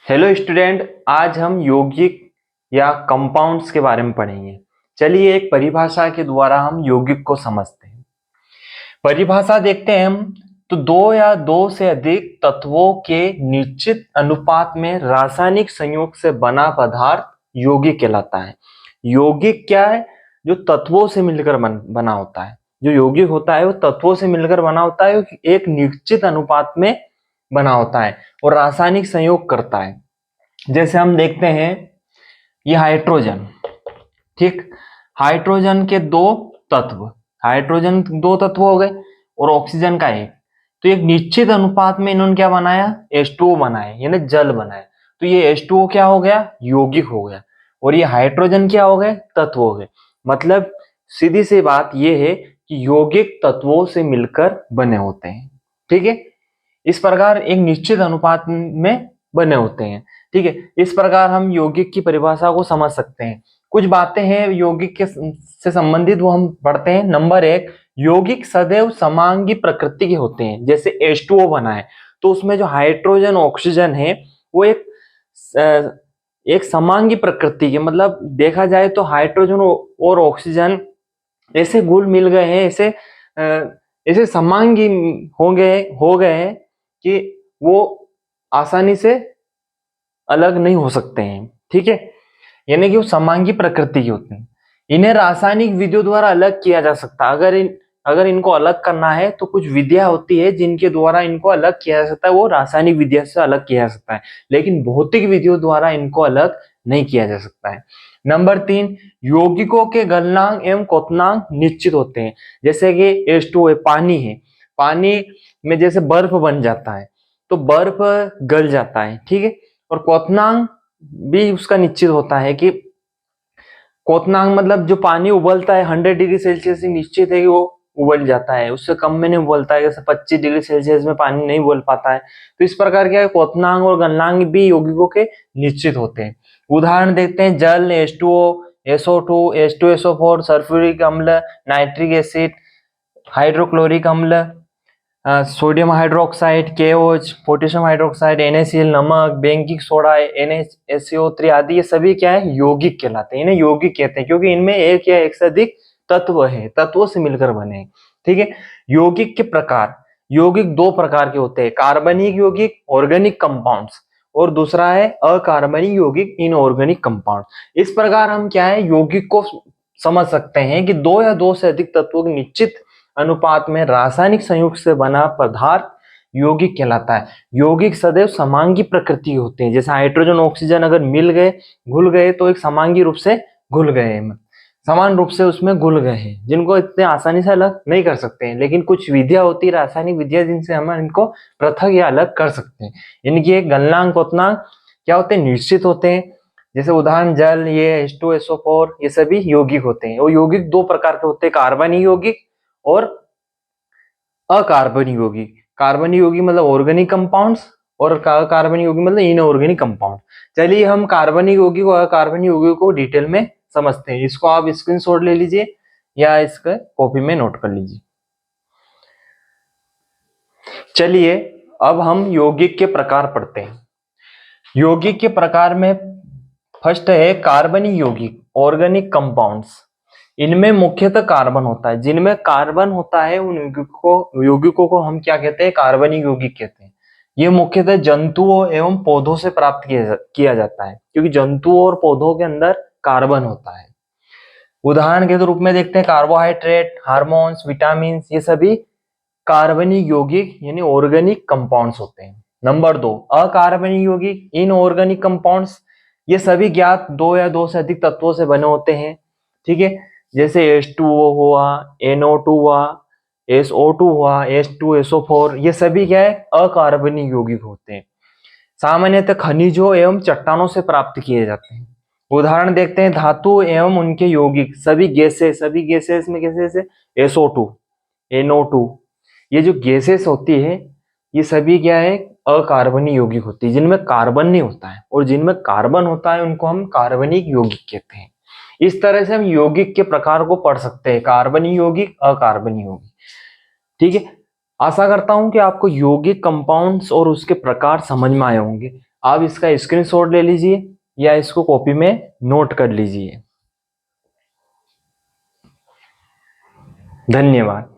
Hello student, आज हम यौगिक या कंपाउंड्स के बारे में पढ़ेंगे। चलिए एक परिभाषा के द्वारा हम यौगिक को समझते हैं। परिभाषा देखते हैं हम तो दो या दो से अधिक तत्वों के निश्चित अनुपात में रासायनिक संयोग से बना पदार्थ यौगिक कहलाता है। यौगिक क्या है? जो तत्वों से मिलकर बना होता है। जो यौगिक होता है वो तत्वों से मिलकर बना होता है, एक निश्चित अनुपात में बना होता है और रासायनिक संयोग करता है। जैसे हम देखते हैं ये हाइड्रोजन, ठीक। हाइड्रोजन के हाइड्रोजन दो तत्व हो गए और ऑक्सीजन का एक। तो एक निश्चित अनुपात में इन्होंने क्या बनाया? H2O बनाया, यानी जल बनाया। तो ये H2O क्या हो गया? यौगिक हो गया। और ये हाइड्रोजन क्या हो गए? तत्व हो गए। मतलब सीधी सी बात ये है कि यौगिक तत्वों से मिलकर बने होते हैं, ठीक है। इस प्रकार एक निश्चित अनुपात में बने होते हैं, ठीक है। इस प्रकार हम यौगिक की परिभाषा को समझ सकते हैं। कुछ बातें हैं यौगिक के से संबंधित, वो हम पढ़ते हैं। नंबर एक, यौगिक सदैव समांगी प्रकृति के होते हैं। जैसे H2O बना है तो उसमें जो हाइड्रोजन ऑक्सीजन है वो एक समांगी प्रकृति के, मतलब देखा जाए तो हाइड्रोजन और ऑक्सीजन ऐसे घुल मिल गए हैं, ऐसे समांगी हो गए हैं कि वो आसानी से अलग नहीं हो सकते हैं, ठीक है। यानी कि वो समांगी प्रकृति के होते हैं। इन्हें रासायनिक विधियों द्वारा अलग किया जा सकता है। अगर इनको अलग करना है तो कुछ विधियां होती है जिनके द्वारा इनको अलग किया जा सकता है, वो रासायनिक विधियों से अलग किया जा सकता है, लेकिन भौतिक विधियों द्वारा इनको अलग नहीं किया जा सकता है। नंबर तीन, यौगिकों के गलनांक एवं क्वथनांक निश्चित होते हैं। जैसे कि H2O पानी है, पानी में जैसे बर्फ बन जाता है तो बर्फ गल जाता है, ठीक है। और क्वथनांक भी उसका निश्चित होता है कि क्वथनांक मतलब जो पानी उबलता है 100 डिग्री सेल्सियस से निश्चित है कि वो उबल जाता है, उससे कम में नहीं उबलता है। जैसे 25 डिग्री सेल्सियस में पानी नहीं उबल पाता है। तो इस प्रकार क्या है, क्वथनांक और गलनांक भी यौगिकों के निश्चित होते हैं। उदाहरण देखते हैं, जल H2O, SO2, H2SO4, सल्फ्यूरिक अम्ल, नाइट्रिक एसिड, हाइड्रोक्लोरिक अम्ल, sodium hydroxide, KOH, potassium hydroxide, NaCl, नमक, बेकिंग सोडा, NaCO3 आदि, ये सभी क्या है? यौगिक कहलाते हैं। इन्हें यौगिक कहते हैं क्योंकि इनमें एक या एक से अधिक तत्व है, तत्वों से मिलकर बने हैं, ठीक है। यौगिक के प्रकार, यौगिक दो प्रकार के होते हैं, कार्बनिक यौगिक, ऑर्गेनिक कंपाउंड्स, और दूसरा है अकार्बनिक यौगिक, इनऑर्गेनिक कंपाउंड। इस प्रकार हम क्या है, यौगिक को समझ सकते हैं कि दो या दो से अधिक तत्वों के निश्चित अनुपात में रासायनिक संयोग से बना पदार्थ यौगिक कहलाता है। यौगिक सदैव समांगी प्रकृति होते हैं। जैसे हाइड्रोजन ऑक्सीजन अगर मिल गए, घुल गए, तो एक समांगी रूप से घुल गए, समान रूप से उसमें घुल गए हैं, जिनको इतने आसानी से अलग नहीं कर सकते हैं। लेकिन कुछ विधियां होती है, रासायनिक विधियां, जिनसे हम इनको पृथक या अलग कर सकते हैं। इनकी एक गलनांक क्वथनांक क्या होते हैं? निश्चित होते हैं। जैसे उदाहरण जल, ये H2SO4, ये सभी यौगिक होते हैं। और यौगिक दो प्रकार के होते हैं, कार्बनिक यौगिक और अकार्बनिक यौगिक। कार्बनिक यौगिक मतलब ऑर्गेनिक कंपाउंड्स, और अकार्बनिक यौगिक मतलब इनऑर्गेनिक कंपाउंड। चलिए हम कार्बनिक यौगिक और अकार्बनिक यौगिक को डिटेल में समझते हैं। इसको आप स्क्रीनशॉट ले लीजिए या इसके कॉपी में नोट कर लीजिए। चलिए अब हम यौगिक के प्रकार पढ़ते हैं। यौगिक के प्रकार में फर्स्ट है कार्बनिक यौगिक, ऑर्गेनिक कंपाउंड्स। इनमें मुख्यतः कार्बन होता है। जिनमें कार्बन होता है उन यौगिकों को हम क्या कहते हैं? कार्बनिक यौगिक कहते हैं। ये मुख्यतः जंतुओं एवं पौधों से प्राप्त किया जाता है, क्योंकि जंतुओं और पौधों के अंदर कार्बन होता है। उदाहरण के रूप में देखते हैं, कार्बोहाइड्रेट, हार्मोन्स, विटामिन, ये सभी कार्बनिक यौगिक यानी ऑर्गेनिक कंपाउंड्स होते हैं। नंबर दो, अकार्बनिक यौगिक, इनऑर्गेनिक कंपाउंड्स। ये सभी ज्ञात दो या दो से अधिक तत्वों से बने होते हैं, ठीक है। जैसे H2O हुआ, NO2 हुआ, SO2 हुआ, H2SO4, ये सभी क्या है? अकार्बनिक यौगिक होते हैं। सामान्यतः खनिजों एवं चट्टानों से प्राप्त किए जाते हैं। उदाहरण देखते हैं, धातु एवं उनके यौगिक, सभी गैसेस में गैसेस है SO2, NO2, ये जो गैसेस होती है ये सभी क्या है? अकार्बनिक यौगिक होती है। जिनमें कार्बन नहीं होता है और जिनमें कार्बन होता है उनको हम कार्बनिक यौगिक कहते हैं। इस तरह से हम यौगिक के प्रकार को पढ़ सकते हैं, कार्बनिक यौगिक, अकार्बनिक यौगिक, ठीक है। आशा करता हूं कि आपको यौगिक कंपाउंड्स और उसके प्रकार समझ में आए होंगे। आप इसका स्क्रीनशॉट ले लीजिए या इसको कॉपी में नोट कर लीजिए। धन्यवाद।